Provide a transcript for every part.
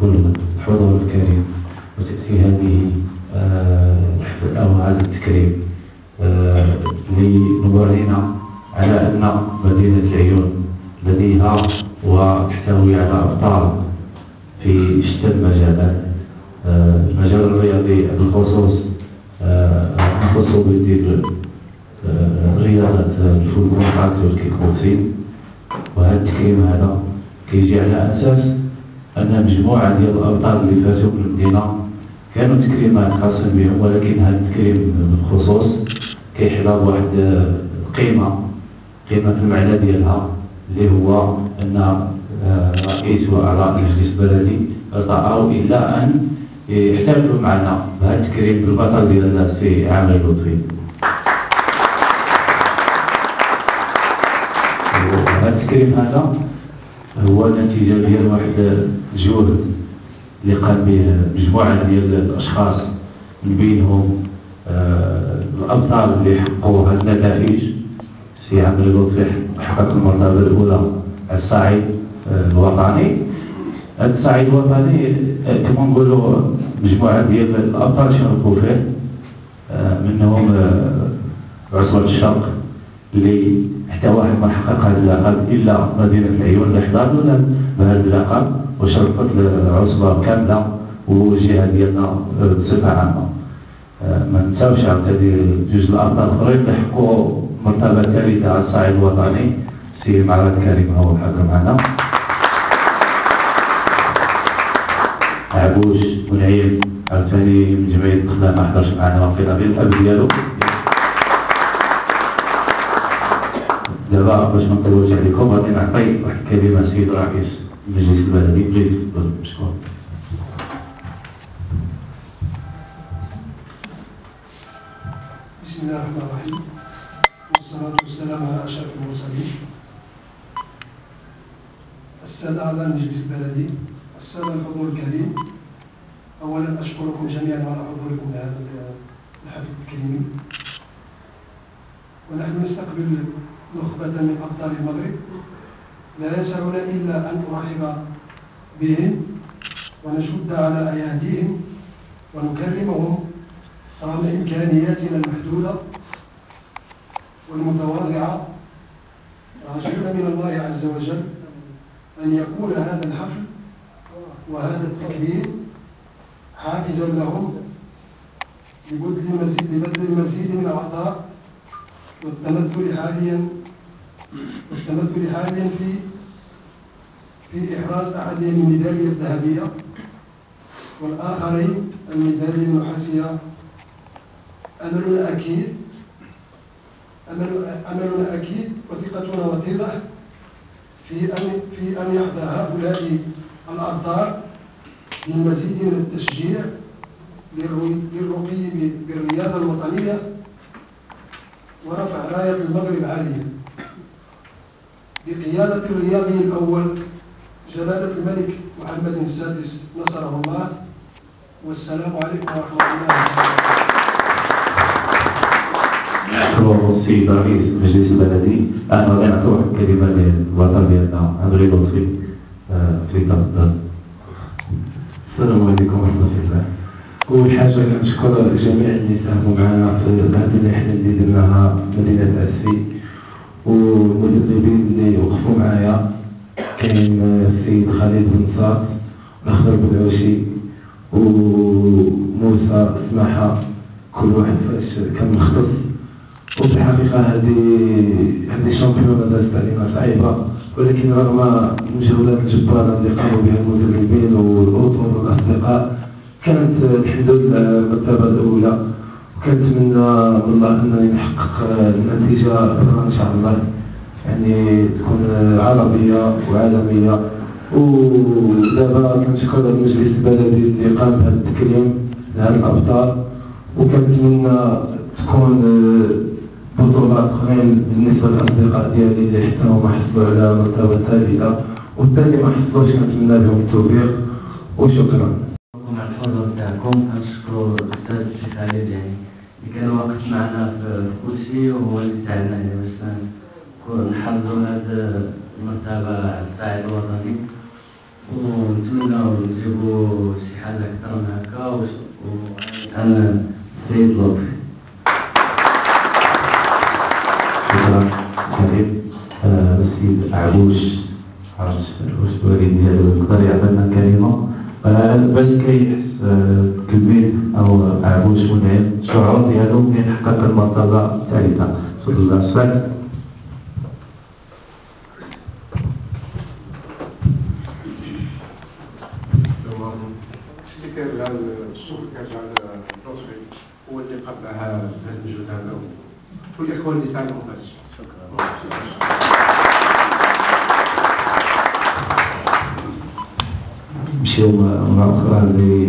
كل الحضور الكريم وتأتي هذه الحفلة أو هذا التكريم لنبرهن على أن مدينة العيون لديها وتحتوي على أبطال في شتى المجالات. المجال الرياضي بالخصوص نخص بديك رياضة الفوت كونتاكت والكيك بوكسين، وهذا التكريم هذا كيجي على أساس أن مجموعة ديال الأبطال اللي فاتوا من المدينة كانوا تكريمات خاصين بهم، ولكن هذا التكريم بالخصوص كيحظى بواحد قيمة المعنى ديالها، اللي هو أن رئيس وأعضاء المجلس البلدي رأوا إلا أن يحتفلوا معنا بهذا التكريم بالبطل ديالنا السي عامر لطفي. هذا التكريم هذا هو نتيجة ديال واحد الجهد اللي قام به مجموعة ديال الأشخاص، من بينهم الأبطال اللي حققوا هذه النتائج. السي عامر لطفي حقق المرتبة الأولى على الصعيد الوطني. هذا الصعيد الوطني كما نقولوا مجموعة ديال الأبطال شاركوا فيه، منهم عصبة الشرق اللي حتى واحد ما حقق هذا اللقب إلا مدينة العيون اللي حضرت بهذا اللقب وشرفت العصبة كاملة والجهة ديالنا بصفة عامة. ما ننساوش عاوتاني جوج الأبطال الآخرين اللي حققوا مرتبة ثالثة على الصعيد الوطني، السي معرض كريم هو الحاضر معنا، عبوش ونعيم عاوتاني من جمعية الخدمة ما حضرش معنا وقيل غير الأب ديالو. دابا باش ما نطولش عليكم غادي نعطي واحد الكلمة السيد رئيس المجلس البلدي، بغيت تفضل مشكور. بسم الله الرحمن الرحيم، والصلاة والسلام على أشرف المرسلين. السادة أعضاء المجلس البلدي، السادة الحضور الكريم، أولا أشكركم جميعا على حضوركم لهذا الحفل الكريم، ونحن نستقبل نخبة من أبطال المغرب لا يسعنا إلا أن نرحب بهم ونشد على أياديهم ونكرمهم رغم إمكانياتنا المحدودة والمتواضعة، راجين من الله عز وجل أن يكون هذا الحفل وهذا التكريم حافزا لهم لبذل المزيد من العطاء والتمثل حاليا في إحراز أحدهم الميدالية الذهبية والآخرين الميدالية النحاسية. أملنا أكيد وثقتنا وثيقة في أن يحظى هؤلاء الأبطال بالمزيد من التشجيع للرقي بالرياضة الوطنية ورفع راية المغرب عالية بقيادة الرياضي الأول جلالة الملك محمد السادس نصره الله. والسلام عليكم ورحمة الله وبركاته. السيد رئيس المجلس البلدي، أنا غادي نعطي واحد الكلمة للوطن ديالنا عامر لطفي في تفضل. السلام عليكم ورحمة الله. أول حاجة كنشكر جميع اللي ساهموا معنا في هذه الرحلة اللي درناها مدينة أسفي، والمدربين اللي وقفوا معايا كاين السيد خالد بن صاد والأخضر بن عوشي وموسى سماحة، كل واحد فاش كان مختص. وفي الحقيقة هذه الشامبيونة دازت علينا صعيبة، ولكن رغم المجهودات الجبارة اللي قاموا بها المدربين والأطر والأصدقاء كانت الحمد لله المرتبة الأولى، وكنتمنى من الله أنني نحقق النتيجة أخرى إن شاء الله، يعني تكون عربية وعالمية. ودابا كنشكر المجلس البلدي اللي قام بهذا التكريم لهذا الأبطال، وكنتمنى تكون بطولات أخرين بالنسبة للأصدقاء ديالي اللي حتى هما حصلوا على مرتبة ثالثة، والثاني ما حصلوش كنتمنى لهم التوفيق وشكرا. على الحضور تاعكم، كنشكروا الأستاذ السي خالد يعني اللي كان واقف معنا في كل شيء، وهو اللي ساعدنا يعني باش نحرزوا هذه المرتبة على الصعيد الوطني. ونتمنى نتمناو نجيبو شي حاجة أكثر من هكا عن السيد لطفي. شكرا كريم. السيد عبوش عرفت واش الوالد ديالو يقدر يعطينا كلمة باش كيحس كلبيت أو عبوش منعم الشعور ديالو من يحقق المرتبة الثالثة. تفضل الله الصلاة. اللي كان على السوق كان على لطفي هو اللي قبلها هذا المجهود هذا والاخوان اللي ساعدهم بس. شكرا. نمشيو مرة أخرى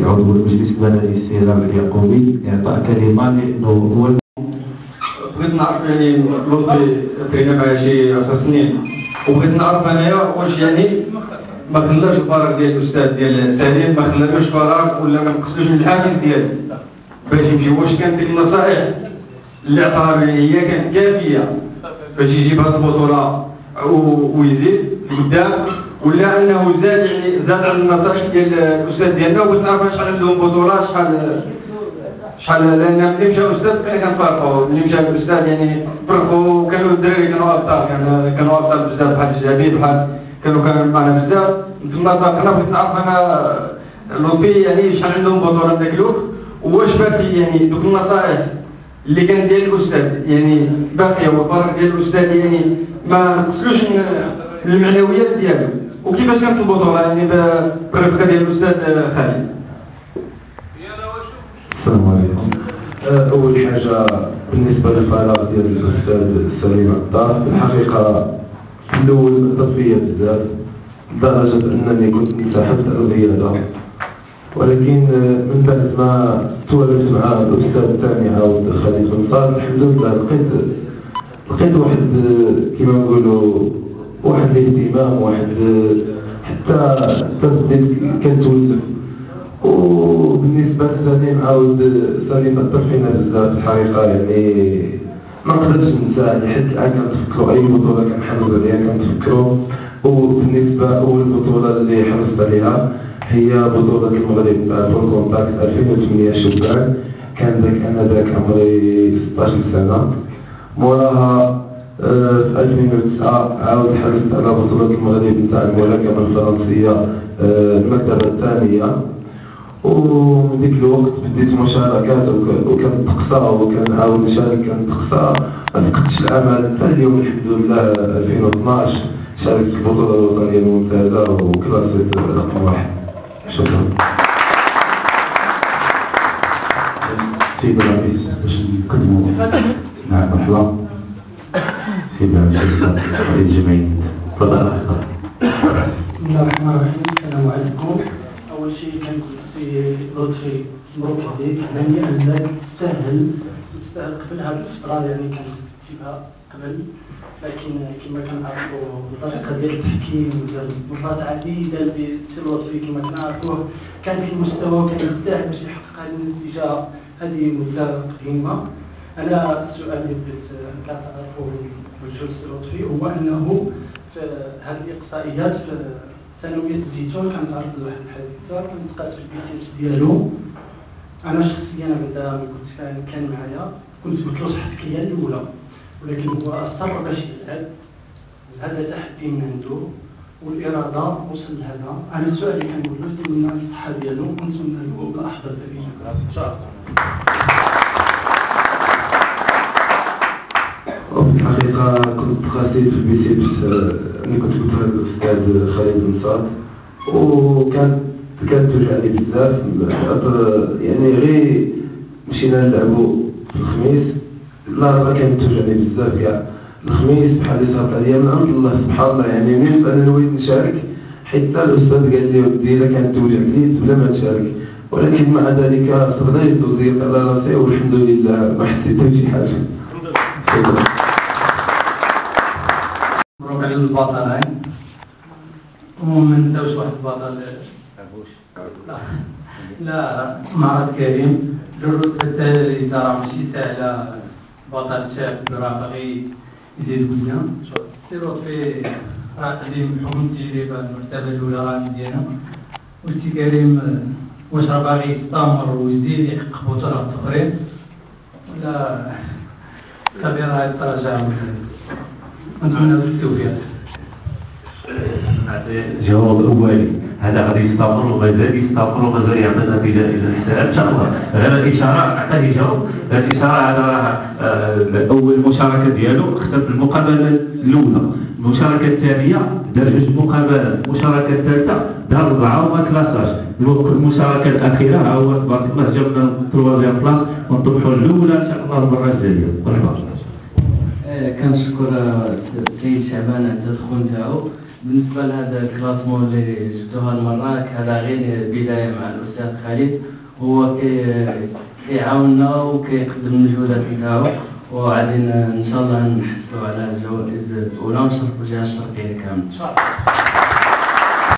لعضو المجلس البلدي السيد عبد اليعقوبي يعطى كلمة لأنه هو. بغيت نعرف يعني لطفي كاينه معاه شي 10 سنين وبغيت نعرف انايا واش يعني ما خلاش الفراغ ديال الاستاذ ديال سليم ما خلاش فراغ ولا ما نقصلوش من الحافز ديالو باش يمشي. واش كانت ديك النصائح اللي عطاها هي كانت كافيه باش يجيب هذه البطوله ويزيد لقدام ولا انه زاد يعني زاد على النصائح ديال الاستاذ ديالنا؟ وبغيت نعرف شحال عندهم بطولات شحال لان ملي مشى الاستاذ كنفرقوا ملي مشى الاستاذ يعني فرقوا كانوا الدراري كانوا ابطال يعني كانوا ابطال بزاف بحال الجبيل بحال كانوا معنا بزاف تما طاقنا. بغيت نعرف انا لطفي يعني شحال عندهم بطولة داك الوقت واش باقي يعني دوك النصائح اللي كان ديال الاستاذ يعني باقيه والفرق ديال الاستاذ يعني ما نقصلوش المعنويات ديالو وكيفاش كانت البطولة يعني بالرفقه ديال الاستاذ خالد. السلام عليكم. أول حاجة بالنسبة للفراغ ديال الأستاذ سليم عطار في الحقيقة في الأول أثر فيا بزاف لدرجة أنني كنت انسحبت على الرياضة، ولكن من بعد ما تولدت مع الأستاذ الثاني عاود خالد بن صالح الحمد لله لقيت واحد كما نقولوا واحد الاهتمام واحد حتى بديت كنتولف. وبالنسبة لسليم عاود سليم أثر فينا بزاف الحقيقة يعني ما نقدرش ننساه يعني حتى الآن كنتفكرو أي بطولة كنحرز عليها كنتفكرو. وبالنسبة أول بطولة اللي حرزت عليها هي بطولة المغرب تاع الفول كونتاكت 2008 شبان. كان ذاك عمري 16 سنة. موراها في 2009 عاود حرزت على بطولة المغرب نتاع الملاكمة الفرنسية المرتبة الثانية. ومن ديك الوقت بديت مشاركات وكانت تقصى وكان عاود نشارك كانت تقصى ما فقدتش الامل حتى اليوم الحمد لله 2012 شاركت في البطولة الوطنية الممتازة وكلاسيت رقم 1. شكرا. سيد الرئيس باش نقدموا. نعم مرحبا. سيد الجمعية تفضل. بسم الله الرحمن الرحيم. السلام عليكم. أول شيء كنقول السي لطفي مبروك عليك على أنك تستاهل قبل هذه الفترة يعني كانت تكتبها قبل، لكن كما كنعرفوا بطريقة ديال التحكيم وديال مرات عديدة بالسي لطفي كما كنعرفوه كان في المستوى وكان يستاهل باش يحقق هذه النتيجة هذه مدة قديمة. أنا السؤال اللي بغيت كتعرفوا وجه السي لطفي هو أنه في هذه الإقصائيات في ثانوية الزيتون كانت عرض لواحد الحادثة كانت تقاس في البيسيبس ديالو. أنا شخصيا بعدا ملي كنت كان معايا كنت قلت له صحتك هي الأولى، ولكن هو أصر باش يلعب وهذا تحدي من عنده والإرادة وصل لهذا. أنا السؤال اللي كنقول له نتمنى الصحة ديالو ونتمنى له بالأفضل في إن شاء الله. وفي الحقيقة كنت قاسيت في البيسيبس ملي كنت قلتها للأستاذ خالد بن صاد وكانت توجعني بزاف يعني غير مشينا نلعبوا في الخميس الأربعاء كانت توجعني بزاف كاع. الخميس بحال اللي صارت عليا من عند الله سبحان الله يعني منين أنا نويت نشارك حتى الأستاذ قال لي ودي إلا كانت توجع اليد بلا ما تشارك، ولكن مع ذلك صبرت وزيرت على راسي والحمد لله ما حسيت بشي حاجة. شكرا. مبروك على البطلين وما نساوش واحد البطل لا معرض كريم للرتبة الثالثة راه ماشي سهلة. بطل شاب راه باغي يزيد قدام. سي لطفي راه قديم بحكم التجربة المرتبة الأولى راه مزيانة أستاذ كريم واش راه باغي يستمر ويزيد يحقق بطولات أخرين ولا كبيرة التراجع؟ نتمنى بالتوفيق. جواب أولي، هذا غادي يستمر ومازال يستمر ومازال يعطي نتيجة إلى الحساب إن شاء الله. هذا الإشارة عطاه يجاوب. هذه الإشارة هذا راه أول مشاركة ديالو خسر في المقابلة الأولى، المشاركة الثانية دار 2 مقابلات، المشاركة الثالثة دار 4 وما كلاساش، المشاركة الأخيرة ها هو تبارك الله جاب لنا 3 بلاص ونطمحوا الأولى إن شاء الله المرة الجاية. مرحبا. كنشكر السيد شعبان على التدخل نتاعو. بالنسبه لهذا الكلاسمون اللي جبتوها المره هذا غير بدايه مع الاستاذ خالد، هو كيعاوننا وكيقدم المجهودات نتاعو، وغادي ان شاء الله نحصلوا على الجوائز الاولى ونشرفوا الجهه الشرقيه كامله.